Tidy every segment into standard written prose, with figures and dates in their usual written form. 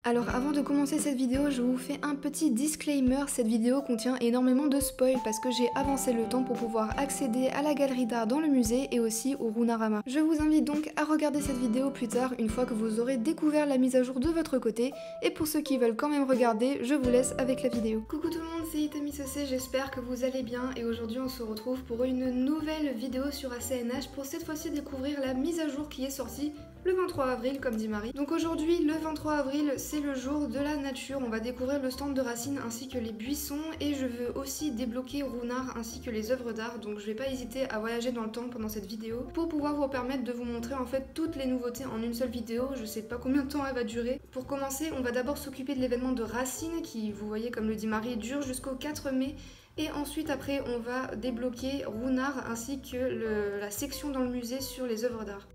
Alors avant de commencer cette vidéo, je vous fais un petit disclaimer, cette vidéo contient énormément de spoils parce que j'ai avancé le temps pour pouvoir accéder à la galerie d'art dans le musée et aussi au Runarama. Je vous invite donc à regarder cette vidéo plus tard une fois que vous aurez découvert la mise à jour de votre côté, et pour ceux qui veulent quand même regarder, je vous laisse avec la vidéo. Coucou tout le monde, c'est Itami Sosé, j'espère que vous allez bien et aujourd'hui on se retrouve pour une nouvelle vidéo sur ACNH pour cette fois-ci découvrir la mise à jour qui est sortie le 23 avril comme dit Marie. Donc aujourd'hui le 23 avril c'est le jour de la nature, on va découvrir le stand de Racine ainsi que les buissons et je veux aussi débloquer Runar ainsi que les œuvres d'art, donc je vais pas hésiter à voyager dans le temps pendant cette vidéo pour pouvoir vous permettre de vous montrer en fait toutes les nouveautés en une seule vidéo. Je sais pas combien de temps elle va durer. Pour commencer on va d'abord s'occuper de l'événement de Racine qui, vous voyez comme le dit Marie, dure jusqu'au 4 mai. Et ensuite après on va débloquer Runar ainsi que la section dans le musée sur les œuvres d'art.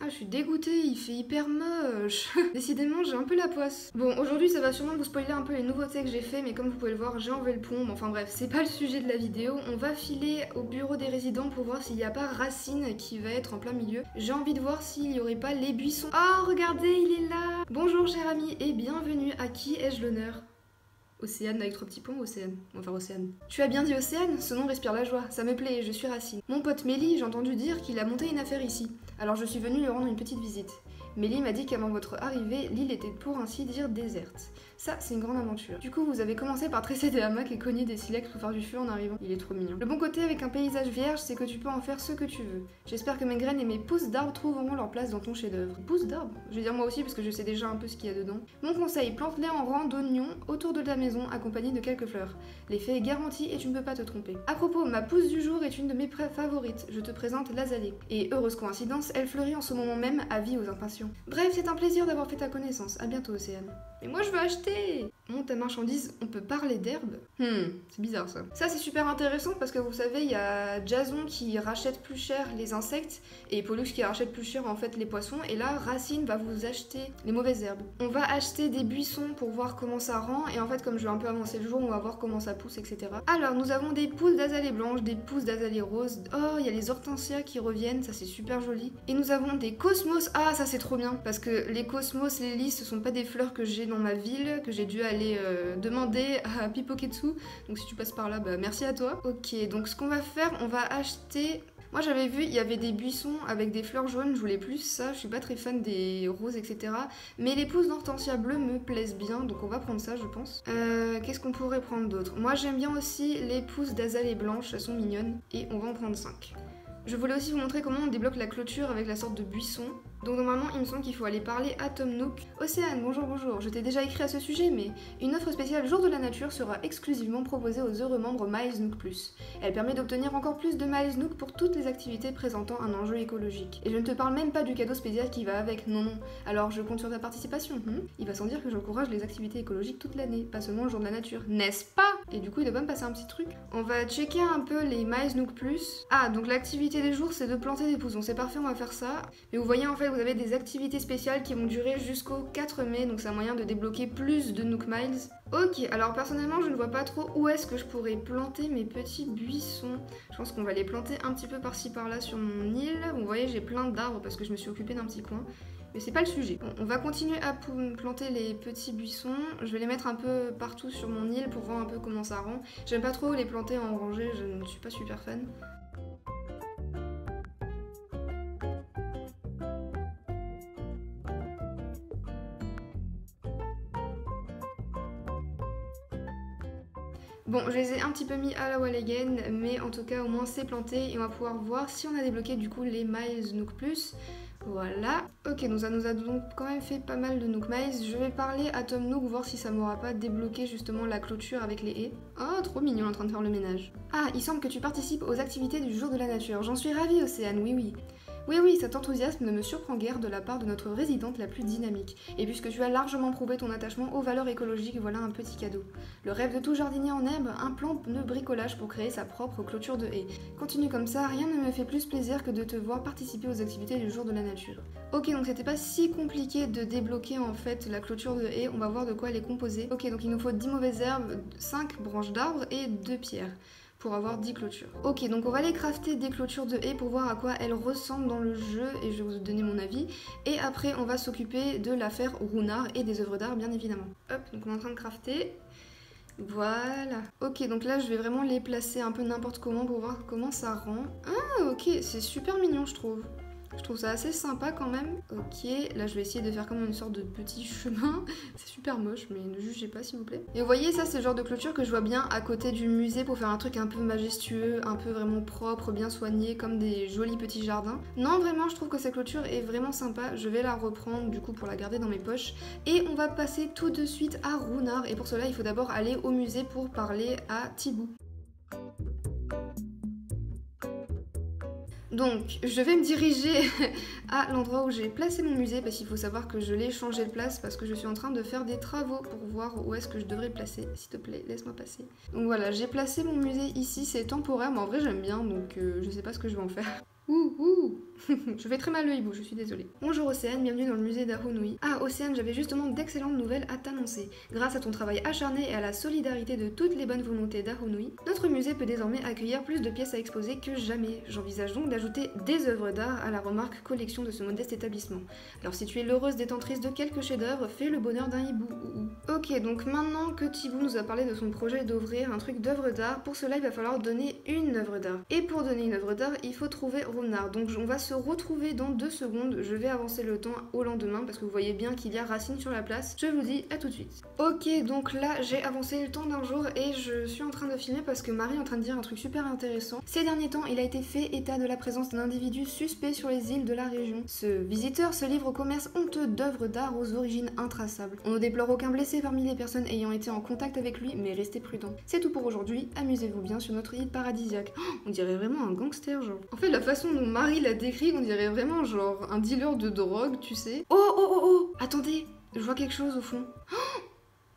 Ah, je suis dégoûtée, il fait hyper moche. Décidément, j'ai un peu la poisse. Bon, aujourd'hui, ça va sûrement vous spoiler un peu les nouveautés que j'ai fait, mais comme vous pouvez le voir, j'ai enlevé le plomb. Enfin bref, c'est pas le sujet de la vidéo. On va filer au bureau des résidents pour voir s'il n'y a pas Racine qui va être en plein milieu. J'ai envie de voir s'il y aurait pas les buissons. Oh, regardez, il est là. Bonjour, cher ami, et bienvenue. À qui ai-je l'honneur? Océane avec 3 petits points, Océane. Enfin, Océane. Tu as bien dit Océane? Ce nom respire la joie. Ça me plaît, je suis Racine. Mon pote Mélie, j'ai entendu dire qu'il a monté une affaire ici. Alors je suis venue lui rendre une petite visite. Mélie m'a dit qu'avant votre arrivée, l'île était pour ainsi dire déserte. Ça, c'est une grande aventure. Du coup, vous avez commencé par tresser des hamacs et cogner des silex pour faire du feu en arrivant. Il est trop mignon. Le bon côté avec un paysage vierge, c'est que tu peux en faire ce que tu veux. J'espère que mes graines et mes pousses d'arbres trouveront leur place dans ton chef-d'œuvre. Pousses d'arbres? Je vais dire moi aussi parce que je sais déjà un peu ce qu'il y a dedans. Mon conseil, plante-les en rang d'oignons autour de ta maison accompagnés de quelques fleurs. L'effet est garanti et tu ne peux pas te tromper. À propos, ma pousse du jour est une de mes favorites. Je te présente l'azalée. Et heureuse coïncidence, elle fleurit en ce moment même à vie aux impatients. Bref, c'est un plaisir d'avoir fait ta connaissance. À bientôt, Océane. Mais moi je veux acheter! Monte ta marchandise, on peut parler d'herbe? C'est bizarre ça. Ça c'est super intéressant parce que vous savez, il y a Jason qui rachète plus cher les insectes et Pollux qui rachète plus cher en fait les poissons, et là Racine va vous acheter les mauvaises herbes. On va acheter des buissons pour voir comment ça rend, et en fait comme je vais un peu avancer le jour, on va voir comment ça pousse, etc. Alors nous avons des pousses d'azalée blanches, des pousses d'azalée roses. Oh, il y a les hortensias qui reviennent, ça c'est super joli. Et nous avons des cosmos. Ah, ça c'est trop bien parce que les cosmos, les lys, ce sont pas des fleurs que j'ai dans ma ville, que j'ai dû aller demander à Pipoketsu. Donc si tu passes par là, bah merci à toi. Ok, donc ce qu'on va faire, on va acheter... Moi j'avais vu, il y avait des buissons avec des fleurs jaunes, je voulais plus ça, je suis pas très fan des roses, etc. Mais les pousses d'hortensia bleues me plaisent bien, donc on va prendre ça je pense. Qu'est-ce qu'on pourrait prendre d'autre? Moi j'aime bien aussi les pousses d'azalée blanches, elles sont mignonnes, et on va en prendre 5. Je voulais aussi vous montrer comment on débloque la clôture avec la sorte de buisson. Donc normalement il me semble qu'il faut aller parler à Tom Nook. Océane, bonjour bonjour, je t'ai déjà écrit à ce sujet, mais une offre spéciale Jour de la Nature sera exclusivement proposée aux heureux membres Miles Nook Plus. Elle permet d'obtenir encore plus de Miles Nook pour toutes les activités présentant un enjeu écologique. Et je ne te parle même pas du cadeau spécial qui va avec, non non. Alors je compte sur ta participation. Il va sans dire que j'encourage les activités écologiques toute l'année, pas seulement le Jour de la Nature, n'est-ce pas? Et du coup il doit pas me passer un petit truc. On va checker un peu les Miles Nook Plus. Ah, donc l'activité des jours c'est de planter des poussons, c'est parfait, on va faire ça. Mais vous voyez en fait vous avez des activités spéciales qui vont durer jusqu'au 4 mai, donc c'est un moyen de débloquer plus de Nook Miles. Ok, alors personnellement je ne vois pas trop où est-ce que je pourrais planter mes petits buissons. Je pense qu'on va les planter un petit peu par-ci par-là sur mon île. Vous voyez j'ai plein d'arbres parce que je me suis occupée d'un petit coin. Mais c'est pas le sujet. Bon, on va continuer à planter les petits buissons. Je vais les mettre un peu partout sur mon île pour voir un peu comment ça rend. J'aime pas trop les planter en rangée, je ne suis pas super fan. Bon, je les ai un petit peu mis à la wall again, mais en tout cas au moins c'est planté et on va pouvoir voir si on a débloqué du coup les Miles Nook Plus. Voilà. Ok, donc ça nous a donc quand même fait pas mal de Nook Miles. Je vais parler à Tom Nook, voir si ça m'aura pas débloqué justement la clôture avec les haies. Oh, trop mignon en train de faire le ménage. Ah, il semble que tu participes aux activités du Jour de la Nature. J'en suis ravie, Océane, oui oui. Oui, cet enthousiasme ne me surprend guère de la part de notre résidente la plus dynamique. Et puisque tu as largement prouvé ton attachement aux valeurs écologiques, voilà un petit cadeau. Le rêve de tout jardinier en herbe, un plan de bricolage pour créer sa propre clôture de haies. Continue comme ça, rien ne me fait plus plaisir que de te voir participer aux activités du Jour de la Nature. Ok, donc c'était pas si compliqué de débloquer en fait la clôture de haies, on va voir de quoi elle est composée. Ok, donc il nous faut 10 mauvaises herbes, 5 branches d'arbres et 2 pierres. pour avoir 10 clôtures. Ok, donc on va aller crafter des clôtures de haies pour voir à quoi elles ressemblent dans le jeu et je vais vous donner mon avis. Et après on va s'occuper de l'affaire Runard et des œuvres d'art bien évidemment. Hop, donc on est en train de crafter. Voilà. Ok, donc là je vais vraiment les placer un peu n'importe comment pour voir comment ça rend. Ah ok, c'est super mignon je trouve. Je trouve ça assez sympa quand même. Ok, là je vais essayer de faire comme une sorte de petit chemin. C'est super moche, mais ne jugez pas s'il vous plaît. Et vous voyez, ça c'est le genre de clôture que je vois bien à côté du musée pour faire un truc un peu majestueux, un peu vraiment propre, bien soigné, comme des jolis petits jardins. Non, vraiment, je trouve que cette clôture est vraiment sympa. Je vais la reprendre du coup pour la garder dans mes poches. Et on va passer tout de suite à Runard. Et pour cela, il faut d'abord aller au musée pour parler à Thibaut. Donc, je vais me diriger à l'endroit où j'ai placé mon musée parce qu'il faut savoir que je l'ai changé de place parce que je suis en train de faire des travaux pour voir où est-ce que je devrais le placer. S'il te plaît, laisse-moi passer. Donc voilà, j'ai placé mon musée ici, c'est temporaire, mais en vrai j'aime bien, donc je sais pas ce que je vais en faire. Ouh je fais très mal le hibou, je suis désolée. Bonjour Océane, bienvenue dans le musée d'Arunui. Ah Océane, j'avais justement d'excellentes nouvelles à t'annoncer. Grâce à ton travail acharné et à la solidarité de toutes les bonnes volontés d'Arunui, notre musée peut désormais accueillir plus de pièces à exposer que jamais. J'envisage donc d'ajouter des œuvres d'art à la remarque collection de ce modeste établissement. Alors si tu es l'heureuse détentrice de quelques chefs-d'œuvre, fais le bonheur d'un hibou. Ok, donc maintenant que Thibaut nous a parlé de son projet d'ouvrir un truc d'œuvre d'art, pour cela il va falloir donner une œuvre d'art. Et pour donner une œuvre d'art, il faut trouver Runard. Donc on va se retrouver dans 2 secondes. Je vais avancer le temps au lendemain parce que vous voyez bien qu'il y a Racine sur la place. Je vous dis à tout de suite. Ok, donc là j'ai avancé le temps d'un jour et je suis en train de filmer parce que Marie est en train de dire un truc super intéressant. Ces derniers temps, il a été fait état de la présence d'un individu suspect sur les îles de la région. Ce visiteur se livre au commerce honteux d'œuvres d'art aux origines intraçables. On ne déplore aucun blessé parmi les personnes ayant été en contact avec lui, mais restez prudents. C'est tout pour aujourd'hui. Amusez-vous bien sur notre île paradisiaque. Oh, on dirait vraiment un gangster, genre. En fait, la façon dont Marie l'a décrit, on dirait vraiment genre un dealer de drogue, tu sais. Oh, attendez, je vois quelque chose au fond. Oh,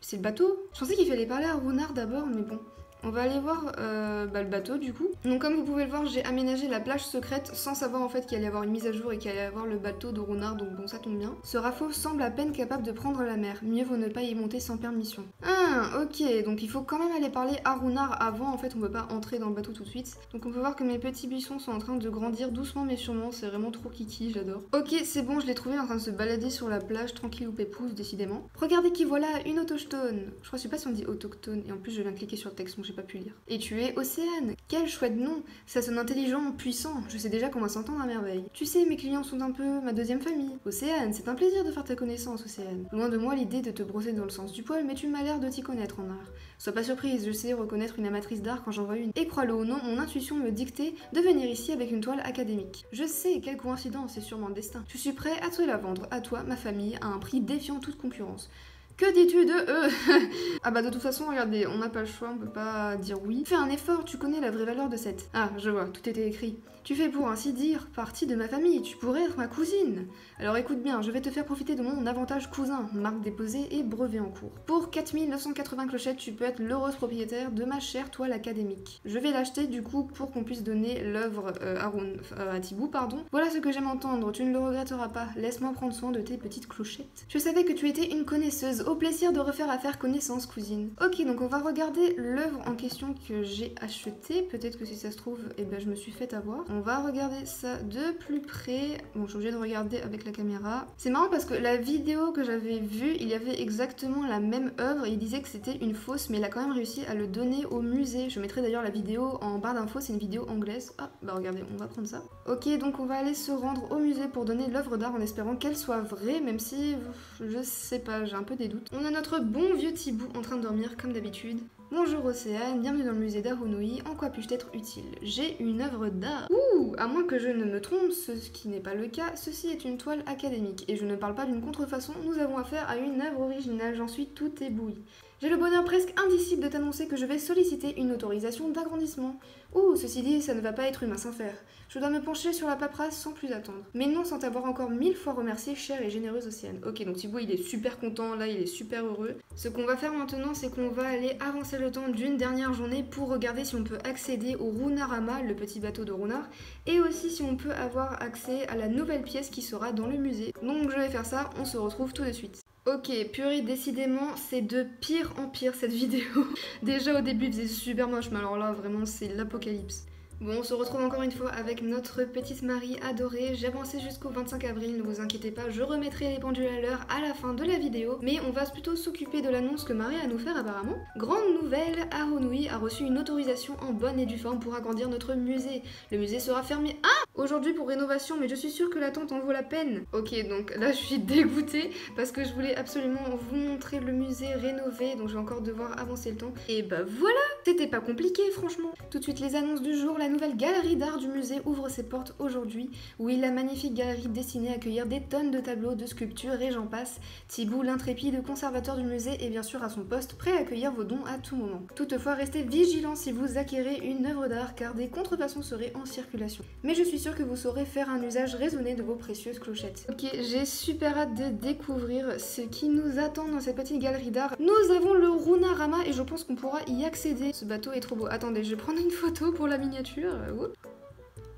c'est le bateau. Je pensais qu'il fallait parler à Runard d'abord, mais bon. On va aller voir le bateau du coup. Donc comme vous pouvez le voir, j'ai aménagé la plage secrète sans savoir en fait qu'il allait y avoir une mise à jour et qu'il allait y avoir le bateau de Runard, donc bon ça tombe bien. Ce radeau semble à peine capable de prendre la mer, mieux vaut ne pas y monter sans permission. Ah ok, donc il faut quand même aller parler à Runard avant, en fait on peut pas entrer dans le bateau tout de suite. Donc on peut voir que mes petits buissons sont en train de grandir doucement mais sûrement, c'est vraiment trop kiki, j'adore. Ok c'est bon, je l'ai trouvé en train de se balader sur la plage, tranquille ou pépouze décidément. Regardez qui voilà, une autochtone. Je crois, je sais pas si on dit autochtone, et en plus je viens de cliquer sur le texte, donc j'ai pas pu lire. Et tu es Océane. Quel chouette nom. Ça sonne intelligent, puissant. Je sais déjà qu'on va s'entendre à merveille. Tu sais, mes clients sont un peu ma deuxième famille. Océane, c'est un plaisir de faire ta connaissance, Océane. Loin de moi l'idée de te brosser dans le sens du poil, mais tu m'as l'air de t'y connaître en art. Sois pas surprise, je sais reconnaître une amatrice d'art quand j'en vois une. Et crois-le ou non, mon intuition me dictait de venir ici avec une toile académique. Je sais, quelle coïncidence, c'est sûrement le destin. Je suis prêt à te la vendre, à toi, ma famille, à un prix défiant toute concurrence. Que dis-tu de eux? Ah bah de toute façon, regardez, on n'a pas le choix, on peut pas dire oui. Fais un effort, tu connais la vraie valeur de cette... Ah, je vois, tout était écrit. Tu fais pour ainsi dire partie de ma famille, tu pourrais être ma cousine. Alors écoute bien, je vais te faire profiter de mon avantage cousin, marque déposée et brevet en cours. Pour 4980 clochettes, tu peux être l'heureuse propriétaire de ma chère toile académique. Je vais l'acheter du coup pour qu'on puisse donner l'œuvre à Thibaut, pardon. Voilà ce que j'aime entendre, tu ne le regretteras pas. Laisse-moi prendre soin de tes petites clochettes. Je savais que tu étais une connaisseuse. Au plaisir de refaire affaire connaissance, cousine. Ok, donc on va regarder l'œuvre en question que j'ai achetée. Peut-être que si ça se trouve, eh ben, je me suis fait avoir. On va regarder ça de plus près. Bon, je suis obligée de regarder avec la caméra. C'est marrant parce que la vidéo que j'avais vue, il y avait exactement la même œuvre. Il disait que c'était une fausse, mais il a quand même réussi à le donner au musée. Je mettrai d'ailleurs la vidéo en barre d'infos, c'est une vidéo anglaise. Ah, bah regardez, on va prendre ça. Ok, donc on va aller se rendre au musée pour donner l'œuvre d'art en espérant qu'elle soit vraie, même si, je sais pas, j'ai un peu des doutes. On a notre bon vieux Thibaut en train de dormir comme d'habitude. Bonjour Océane, bienvenue dans le musée d'Arunui, en quoi puis-je t'être utile? J'ai une œuvre d'art. Ouh, à moins que je ne me trompe, ce qui n'est pas le cas, ceci est une toile académique. Et je ne parle pas d'une contrefaçon, nous avons affaire à une œuvre originale, j'en suis tout ébloui. J'ai le bonheur presque indicible de t'annoncer que je vais solliciter une autorisation d'agrandissement. Ouh, ceci dit, ça ne va pas être une mince affaire. Je dois me pencher sur la paperasse sans plus attendre. Mais non sans t'avoir encore 1000 fois remercié, chère et généreuse Océane. Ok, donc Thibaut, il est super content, là, il est super heureux. Ce qu'on va faire maintenant, c'est qu'on va aller avancer le temps d'une dernière journée pour regarder si on peut accéder au Runarama, le petit bateau de Runard, et aussi si on peut avoir accès à la nouvelle pièce qui sera dans le musée. Donc je vais faire ça, on se retrouve tout de suite. Ok, purée, décidément, c'est de pire en pire cette vidéo. Déjà au début, il faisait super moche, mais alors là, vraiment, c'est l'apocalypse. Bon, on se retrouve encore une fois avec notre petite Marie adorée. J'ai avancé jusqu'au 25 avril, ne vous inquiétez pas, je remettrai les pendules à l'heure à la fin de la vidéo. Mais on va plutôt s'occuper de l'annonce que Marie a à nous faire apparemment. Grande nouvelle, Aronui a reçu une autorisation en bonne et due forme pour agrandir notre musée. Le musée sera fermé aujourd'hui pour rénovation, mais je suis sûre que l'attente en vaut la peine. Ok, donc là je suis dégoûtée parce que je voulais absolument vous montrer le musée rénové, donc je vais encore devoir avancer le temps. Et bah voilà, c'était pas compliqué franchement. Tout de suite les annonces du jour, la nouvelle galerie d'art du musée ouvre ses portes aujourd'hui. Oui, la magnifique galerie destinée à accueillir des tonnes de tableaux, de sculptures et j'en passe. Thibaut, l'intrépide conservateur du musée, est bien sûr à son poste, prêt à accueillir vos dons à tout moment. Toutefois, restez vigilants si vous acquérez une œuvre d'art car des contrefaçons seraient en circulation. Mais je suis sûre que vous saurez faire un usage raisonné de vos précieuses clochettes. Ok, j'ai super hâte de découvrir ce qui nous attend dans cette petite galerie d'art. Nous avons le Runarama et je pense qu'on pourra y accéder. Ce bateau est trop beau. Attendez, je vais prendre une photo pour la miniature. Oups.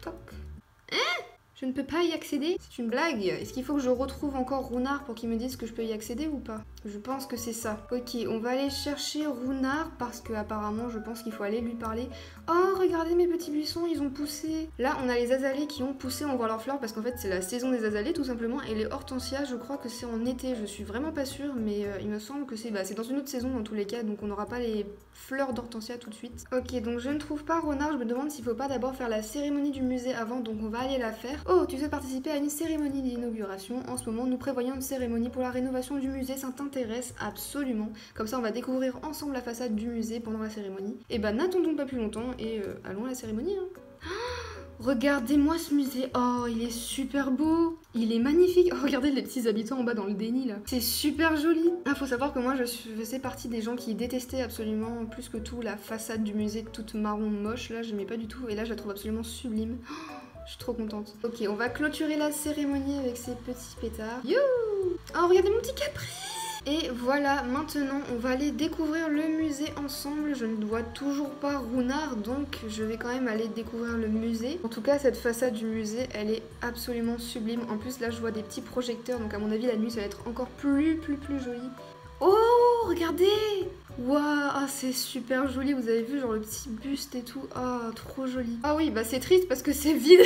Toc. Je ne peux pas y accéder? C'est une blague. Est-ce qu'il faut que je retrouve encore Runard pour qu'il me dise que je peux y accéder ou pas? Je pense que c'est ça. Ok, on va aller chercher Runard parce que apparemment je pense qu'il faut aller lui parler. Oh, regardez mes petits buissons, ils ont poussé. Là, on a les azalées qui ont poussé, on voit leurs fleurs parce qu'en fait c'est la saison des azalées tout simplement. Et les hortensias, je crois que c'est en été. Je suis vraiment pas sûre, mais il me semble que c'est dans une autre saison dans tous les cas, donc on n'aura pas les fleurs d'hortensia tout de suite. Ok, donc je ne trouve pas Renard. Je me demande s'il faut pas d'abord faire la cérémonie du musée avant, donc on va aller la faire. Oh, tu souhaites participer à une cérémonie d'inauguration. En ce moment, nous prévoyons une cérémonie pour la rénovation du musée. Ça t'intéresse? Absolument. Comme ça, on va découvrir ensemble la façade du musée pendant la cérémonie. Et bah, n'attendons pas plus longtemps et allons à la cérémonie. Regardez-moi ce musée. Oh, il est super beau. Il est magnifique. Oh, regardez les petits habitants en bas dans le déni là. C'est super joli. Ah, faut savoir que moi je faisais partie des gens qui détestaient absolument plus que tout la façade du musée toute marron moche. Là, j'aimais pas du tout. Et là, je la trouve absolument sublime. Je suis trop contente. Ok, on va clôturer la cérémonie avec ces petits pétards. You! Oh, regardez mon petit Capri! Et voilà, maintenant on va aller découvrir le musée ensemble. Je ne vois toujours pas Runard, donc je vais quand même aller découvrir le musée. En tout cas, cette façade du musée, elle est absolument sublime. En plus, là, je vois des petits projecteurs, donc à mon avis, la nuit, ça va être encore plus joli. Oh, regardez! Waouh, ah, c'est super joli, vous avez vu genre le petit buste et tout, ah trop joli. Ah oui, bah c'est triste parce que c'est vide,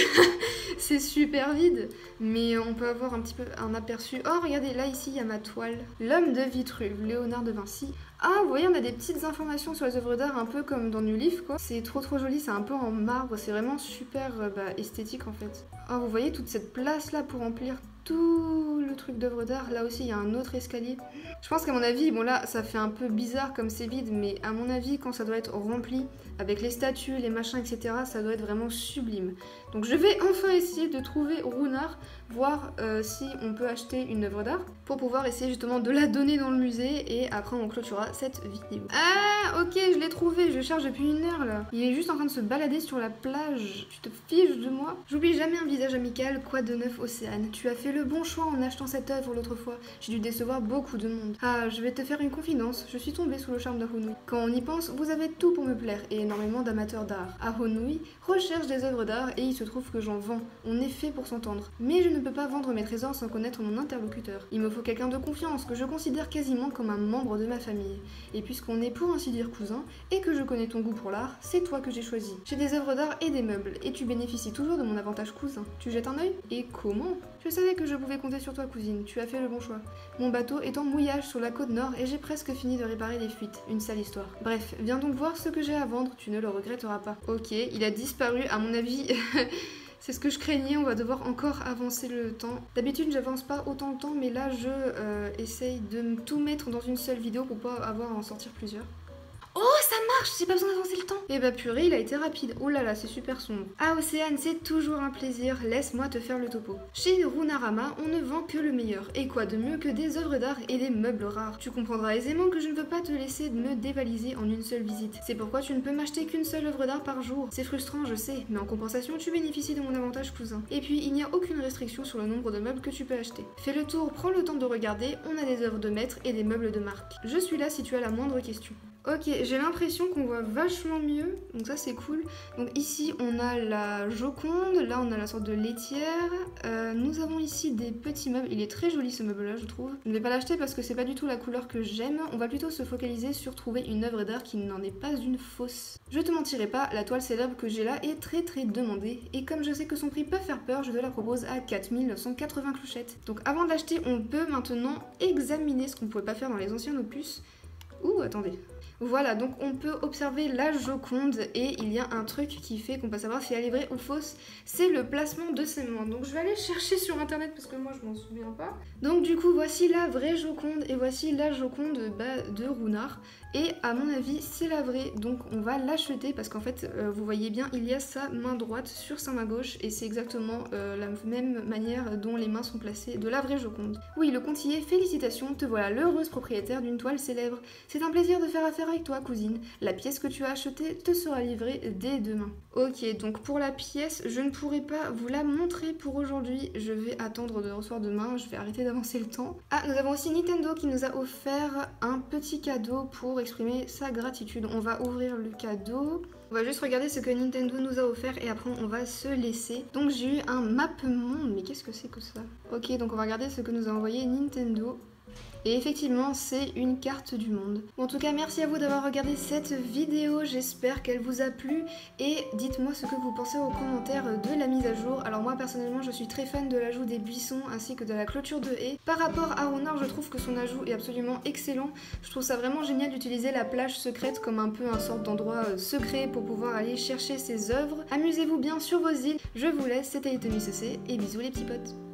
c'est super vide, mais on peut avoir un petit peu un aperçu. Oh regardez, là ici il y a ma toile, l'homme de Vitruve, Léonard de Vinci. Ah vous voyez, on a des petites informations sur les œuvres d'art un peu comme dans New Leaf quoi. C'est trop joli, c'est un peu en marbre, c'est vraiment super esthétique en fait. Oh vous voyez toute cette place là pour remplir tout le truc d'œuvre d'art. Là aussi il y a un autre escalier. Je pense qu'à mon avis, bon là ça fait un peu bizarre comme c'est vide, mais à mon avis quand ça doit être rempli avec les statues, les machins etc, ça doit être vraiment sublime. Donc je vais enfin essayer de trouver Runard, voir si on peut acheter une œuvre d'art pour pouvoir essayer justement de la donner dans le musée et après on clôturera cette vidéo. Ah ok, je l'ai trouvé, je cherche depuis une heure là. Il est juste en train de se balader sur la plage. Tu te fiches de moi? J'oublie jamais un visage amical, quoi de neuf Océane? Tu as fait le bon choix en achetant cette œuvre l'autre fois. J'ai dû décevoir beaucoup de monde. Ah, je vais te faire une confidence, je suis tombée sous le charme d'Aronui. Quand on y pense, vous avez tout pour me plaire et énormément d'amateurs d'art. Aronui recherche des œuvres d'art et il se trouve que j'en vends. On est fait pour s'entendre. Mais je ne peux pas vendre mes trésors sans connaître mon interlocuteur. Il me faut quelqu'un de confiance que je considère quasiment comme un membre de ma famille. Et puisqu'on est pour ainsi dire cousins et que je connais ton goût pour l'art, c'est toi que j'ai choisi. J'ai des œuvres d'art et des meubles et tu bénéficies toujours de mon avantage cousin. Tu jettes un œil? Et comment? Je savais que je pouvais compter sur toi cousine, tu as fait le bon choix. Mon bateau est en mouillage sur la côte nord et j'ai presque fini de réparer les fuites, une sale histoire. Bref, viens donc voir ce que j'ai à vendre, tu ne le regretteras pas. Ok, il a disparu, à mon avis... C'est ce que je craignais, on va devoir encore avancer le temps. D'habitude, j'avance pas autant de temps, mais là, je essaye de tout mettre dans une seule vidéo pour pas avoir à en sortir plusieurs. Oh, ça marche, j'ai pas besoin d'avancer le temps. Eh bah purée, il a été rapide. Oh là là, c'est super sombre. Ah Océane, c'est toujours un plaisir. Laisse-moi te faire le topo. Chez Runarama, on ne vend que le meilleur. Et quoi de mieux que des œuvres d'art et des meubles rares? Tu comprendras aisément que je ne veux pas te laisser me dévaliser en une seule visite. C'est pourquoi tu ne peux m'acheter qu'une seule œuvre d'art par jour. C'est frustrant, je sais, mais en compensation, tu bénéficies de mon avantage cousin. Et puis, il n'y a aucune restriction sur le nombre de meubles que tu peux acheter. Fais le tour, prends le temps de regarder, on a des œuvres de maître et des meubles de marque. Je suis là si tu as la moindre question. Ok, j'ai l'impression qu'on voit vachement mieux, donc ça c'est cool. Donc ici on a la Joconde, là on a la sorte de laitière. Nous avons ici des petits meubles, il est très joli ce meuble là je trouve. Je ne vais pas l'acheter parce que c'est pas du tout la couleur que j'aime. On va plutôt se focaliser sur trouver une œuvre d'art qui n'en est pas une fausse. Je te mentirai pas, la toile célèbre que j'ai là est très demandée. Et comme je sais que son prix peut faire peur, je te la propose à 4980 clochettes. Donc avant de l'acheter, on peut maintenant examiner ce qu'on pouvait pas faire dans les anciens opus. Ouh, attendez. Voilà, donc on peut observer la Joconde et il y a un truc qui fait qu'on peut savoir si elle est vraie ou fausse, c'est le placement de ses mains. Donc je vais aller chercher sur internet parce que moi je m'en souviens pas. Donc du coup voici la vraie Joconde et voici la Joconde de Runard. Et à mon avis c'est la vraie, donc on va l'acheter parce qu'en fait vous voyez bien il y a sa main droite sur sa main gauche et c'est exactement la même manière dont les mains sont placées de la vraie Joconde. Oui, le compte y est, félicitations, te voilà l'heureuse propriétaire d'une toile célèbre. C'est un plaisir de faire affaire avec toi cousine, la pièce que tu as achetée te sera livrée dès demain. Ok, donc pour la pièce, je ne pourrai pas vous la montrer pour aujourd'hui, je vais attendre de recevoir demain, je vais arrêter d'avancer le temps. Ah, nous avons aussi Nintendo qui nous a offert un petit cadeau pour exprimer sa gratitude. On va ouvrir le cadeau. On va juste regarder ce que Nintendo nous a offert et après on va se laisser. Donc j'ai eu un map monde, mais qu'est-ce que c'est que ça? Ok, donc on va regarder ce que nous a envoyé Nintendo. Et effectivement, c'est une carte du monde. Bon, en tout cas, merci à vous d'avoir regardé cette vidéo. J'espère qu'elle vous a plu. Et dites-moi ce que vous pensez aux commentaires de la mise à jour. Alors moi, personnellement, je suis très fan de l'ajout des buissons ainsi que de la clôture de haies. Par rapport à Runard, je trouve que son ajout est absolument excellent. Je trouve ça vraiment génial d'utiliser la plage secrète comme un peu un sorte d'endroit secret pour pouvoir aller chercher ses œuvres. Amusez-vous bien sur vos îles. Je vous laisse, c'était Itomi CC et bisous les petits potes.